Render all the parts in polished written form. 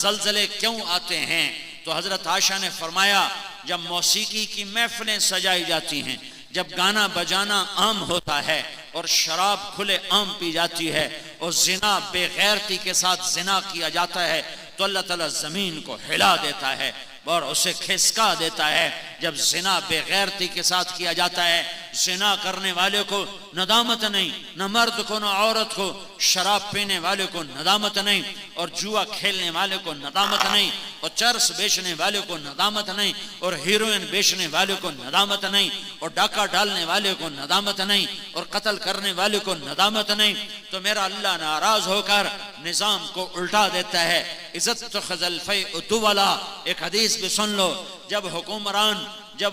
زلزلے کیوں آتے ہیں؟ تو حضرت عائشہ نے فرمایا جب موسیقی کی محفلیں سجائی جاتی ہیں، جب گانا بجانا عام ہوتا ہے اور شراب کھلے عام پی جاتی ہے اور زنا بے غیرتی کے ساتھ زنا کیا جاتا ہے، تو اللہ تعالیٰ زمین کو ہلا دیتا ہے اور اسے کھسکا دیتا ہے۔ جب زنا بے غیرتی کے ساتھ کیا جاتا ہے، زنا کرنے والے کو ندامت نہیں، نہ مرد کو نہ عورت کو، شراب پینے والے کو ندامت نہیں، اور جوا کھیلنے والے کو ندامت نہیں، اور چرس بیچنے والے کو ندامت نہیں، اور ہیروئن بیچنے والے کو ندامت نہیں، اور ڈاکہ ڈالنے والے کو ندامت نہیں، اور قتل کرنے والے کو ندامت نہیں، تو میرا اللہ ناراض ہو کر نظام کو الٹا دیتا ہے۔ عزت تخذ الفیء دولا، ایک حدیث بھی سن لو، جب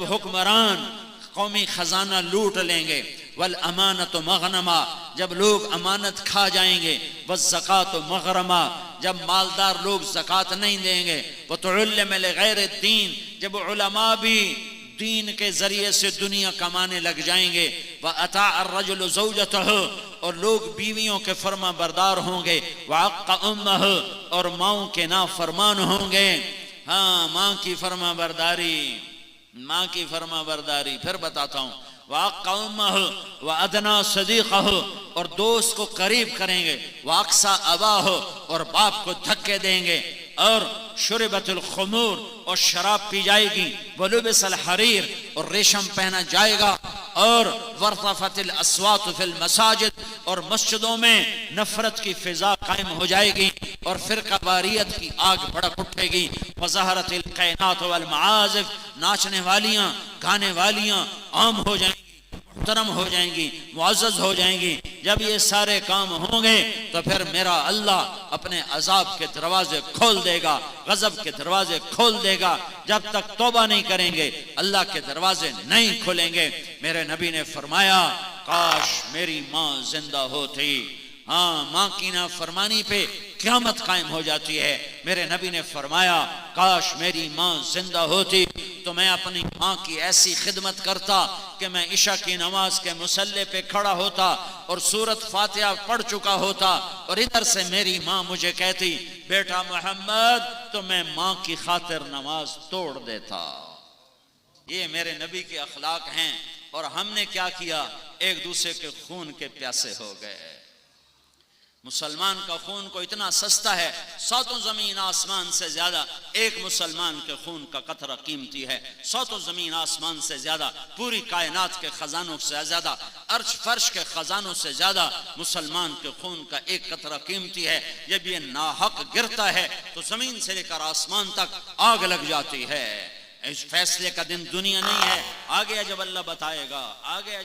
حکمران قومی خزانہ لوٹ لیں گے، والامانت مغنما، جب لوگ امانت کھا جائیں گے، والزکاۃ مغرما، جب مالدار لوگ زکوٰۃ نہیں دیں گے، وتعلم لغیر الدین، جب علماء بھی دین کے ذریعے سے دنیا کمانے لگ جائیں گے، وَأَطَاعَ الرَّجُلُ زَوْجَتَهُ، اور لوگ بیویوں کے فرما بردار ہوں گے، وَعَقَّ أُمَّهُ، اور ماؤں کے نافرمان ہوں گے۔ ہاں، ماں کی فرما برداری، پھر بتاتا ہوں، وَعَقَّ أُمَّهُ وَأَدْنَى صَدِيقَهُ، اور دوست کو قریب کریں گے، وَأَقْصَى أَبَاهُ، اور باپ کو دھکے دیں گے، اور شربت الخمور، اور شراب پی جائے گی، وَلُبِسَ الْحَرِيرُ، اور ریشم پہنا جائے گا، اور وَارْتَفَتِ الْأَصْوَاتُ فِي الْمَسَاجِدِ، اور مسجدوں میں نفرت کی فضا قائم ہو جائے گی، اور فرقہ واریت کی آگ بھڑک اٹھے گی، وَظَهَرَتِ الْقَيْنَاتُ وَالْمَعَازِفُ، ناچنے والیاں گانے والیاں عام ہو جائیں گی، محترم ہو جائیں گی، معزز ہو جائیں گی۔ جب یہ سارے کام ہوں گے تو پھر میرا اللہ اپنے عذاب کے دروازے کھول دے گا، غضب کے دروازے کھول دے گا۔ جب تک توبہ نہیں کریں گے اللہ کے دروازے نہیں کھلیں گے۔ میرے نبی نے فرمایا کاش میری ماں زندہ ہوتی۔ ہاں، ماں کی نافرمانی پہ قیامت قائم ہو جاتی ہے۔ میرے نبی نے فرمایا کاش میری ماں زندہ ہوتی تو میں اپنی ماں کی ایسی خدمت کرتا کہ میں عشاء کی نماز کے مصلی پہ کھڑا ہوتا اور سورۃ فاتحہ پڑھ چکا ہوتا، اور ادھر سے میری ماں مجھے کہتی بیٹا محمد، تو میں ماں کی خاطر نماز توڑ دیتا۔ یہ میرے نبی کے اخلاق ہیں، اور ہم نے کیا کیا؟ ایک دوسرے کے خون کے پیاسے ہو گئے۔ مسلمان کا خون کو اتنا سستا ہے، ساتوں زمین آسمان سے زیادہ ایک مسلمان کے خون کا قطرہ قیمتی ہے، ساتوں زمین آسمان سے زیادہ، پوری کائنات کے خزانوں سے زیادہ، عرش فرش کے خزانوں سے زیادہ مسلمان کے خون کا ایک قطرہ قیمتی ہے۔ جب یہ ناحق گرتا ہے تو زمین سے لے کر آسمان تک آگ لگ جاتی ہے۔ اس فیصلے کا دن دنیا نہیں ہے، آگے جب اللہ بتائے گا، آگے